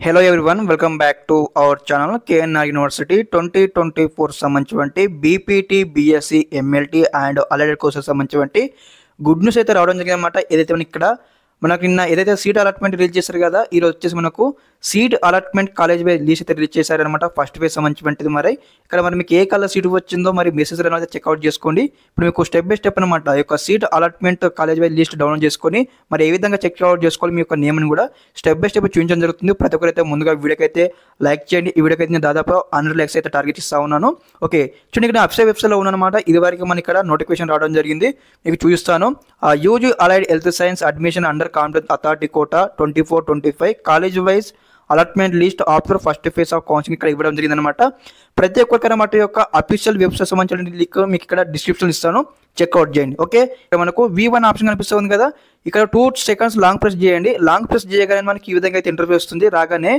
Hello everyone, welcome back to our channel KNR university 2024 సంబంధించినటువంటి BPT, BSc, MLT and allied courses సంబంధించినటువంటి good news అయితే రావడం జరిగింది అనమాట. ఏదైతే ఇక్కడ మనకు నిన్న ఏదైతే సీట్ అలాట్మెంట్ రిలీజ్ చేశారు కదా, ఈరోజు వచ్చేసి మనకు seat allotment college wise least అయితే రిలీజ్ చేశారనమాట. ఫస్ట్ ఫేజ్ సంబంధించినది. మరి ఇక్కడ మరి మీకు ఏ కలర్ సీట్ వచ్చిందో మరి మెసేజ్ అనేది చెక్అవుట్ చేసుకోండి. ఇప్పుడు మీకు స్టెప్ బై స్టెప్ అనమాట ఈ యొక్క seat allotment college wise list download చేసుకొని మరి ఏ విధంగా చెక్అవుట్ చేసుకోవాలి మీ యొక్క నేమ్ని కూడా స్టెప్ బై స్టెప్ చూపించడం జరుగుతుంది. ప్రతి ఒక్కరైతే ముందుగా వీడియోకి అయితే లైక్ చేయండి. ఈ వీడియోకి అయితే నేను దాదాపు 100 లైక్స్ అయితే టార్గెట్ ఇస్తా ఉన్నాను. ఓకే, చూడండి ఇక్కడ వెబ్సైట్లో ఉన్నానమాట. ఇది వరకు మన ఇక్కడ నోటిఫికేషన్ రావడం జరిగింది, మీకు చూపిస్తాను. UG allied health science admission under competence authority quota 24-25 college wise allotment list after first phase of counselling ఇక్కడ ఇవ్వడం జరిగిందనమాట. ప్రతి ఒక్కరికైనా యొక్క అఫీషియల్ వెబ్సైట్ సంబంధించిన లింక్ మీకు ఇక్కడ డిస్క్రిప్షన్ ఇస్తాను, చెక్అవుట్ చేయండి. ఓకే, ఇక్కడ మనకు V1 ఆప్షన్ కనిపిస్తుంది కదా, ఇక్కడ 2 seconds లాంగ్ ప్రెస్ చేయండి. లాంగ్ ప్రెస్ చేయగానే మనకి ఈ విధంగా అయితే ఇంటర్వ్యూ వస్తుంది. రాగానే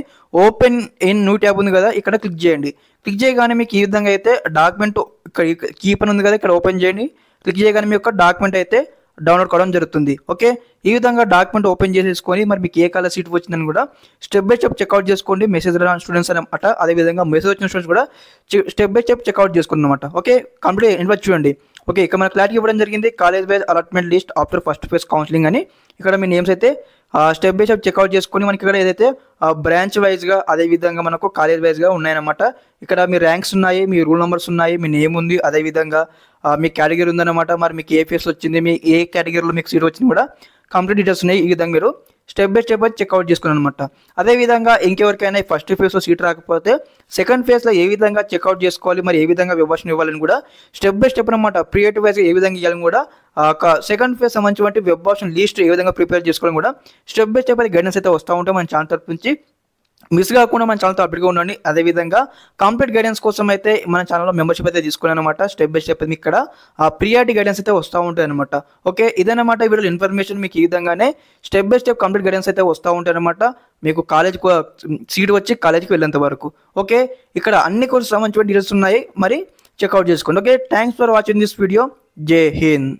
ఓపెన్ ఇన్ న్యూ ట్యాబ్ ఉంది కదా, ఇక్కడ క్లిక్ చేయండి. క్లిక్ చేయగానే మీకు ఈ విధంగా అయితే డాక్యుమెంట్ ఇక్కడ కీపన్ ఉంది కదా, ఇక్కడ ఓపెన్ చేయండి. క్లిక్ చేయగానే మీ యొక్క డాక్యుమెంట్ అయితే డౌన్లోడ్ కావడం జరుగుతుంది. ఓకే, ఈ విధంగా డాక్యుమెంట్ ఓపెన్ చేసేసుకొని మరి మీకు ఏ కలర్ సీట్ వచ్చిందని కూడా స్టెప్ బై స్టెప్ చెక్అవుట్ చేసుకోండి. మెసేజ్ రాని స్టూడెంట్స్ అనమాట, అదేవిధంగా మెసేజ్ వచ్చిన స్టూడెంట్స్ కూడా స్టెప్ బై స్టెప్ చెక్అవుట్ చేసుకోండి అనమాట. ఓకే, కంప్లీట్ ఇన్వైట్ చూడండి. ఓకే, ఇక్కడ మన క్లారిటీ ఇవ్వడం జరిగింది. College wise allotment list after first phase counselling అని ఇక్కడ మీ నేమ్స్ అయితే స్టెప్ బై స్టెప్ చెక్అవుట్ చేసుకొని మనకి ఇక్కడ ఏదైతే బ్రాంచ్ వైజ్గా అదేవిధంగా మనకు కాలేజ్ వైజ్గా ఉన్నాయన్నమాట. ఇక్కడ మీ ర్యాంక్స్ ఉన్నాయి, మీ రూల్ నెంబర్స్ ఉన్నాయి, మీ నేమ్ ఉంది, అదేవిధంగా మీ కేటగిరీ ఉందన్నమాట. మరి మీకు ఏ ఫేస్ వచ్చింది, మీ ఏ కేటగిరీలో మీకు సీట్ వచ్చింది కూడా కంప్లీట్ డీటెయిల్స్ ఉన్నాయి. ఈ విధంగా మీరు స్టెప్ బై స్టెప్ అయితే చెక్అవుట్ చేసుకున్నాను అనమాట. అదేవిధంగా ఇంకెవరికైనా ఫస్ట్ ఫేజ్లో సీట్ రాకపోతే సెకండ్ ఫేజ్లో ఏ విధంగా చెక్అవుట్ చేసుకోవాలి, మరి ఏ విధంగా విభాషణ ఇవ్వాలని కూడా స్టెప్ బై స్టెప్ అనమాట ప్రియేటివ్ వైజ్గా ఏ విధంగా ఇవ్వాలని కూడా సెకండ్ ఫేజ్ సంబంధించిన వెబ్ ఆప్షన్ లిస్ట్ ఏ విధంగా ప్రిపేర్ చేసుకోవాలని కూడా స్టెప్ బై స్టెప్ అయితే గైడెన్స్ అయితే వస్తూ ఉంటాయి మన ఛానల్ తరపు నుంచి. మిస్ కాకుండా మన ఛానల్తో అప్డేట్గా ఉండండి. అదేవిధంగా కంప్లీట్ గైడెన్స్ కోసం అయితే మన ఛానల్లో మెంబర్షిప్ అయితే తీసుకున్నాను అనమాట. స్టెప్ బై స్టెప్ మీకు ఇక్కడ ప్రియారిటీ గైడెన్స్ అయితే వస్తూ ఉంటాయి అనమాట. ఓకే, ఇదన్నమాట ఈ వీడియో ఇన్ఫర్మేషన్. మీకు ఈ విధంగానే step by step complete guidance అయితే వస్తూ ఉంటాయి అనమాట. మీకు కాలేజ్ సీట్ వచ్చి కాలేజ్కి వెళ్ళేంత వరకు. ఓకే, ఇక్కడ అన్ని కోర్సు సంబంధించిన డీటెయిల్స్ ఉన్నాయి, మరి చెక్అవుట్ చేసుకోండి. Okay, thanks for watching this video. జై హింద్.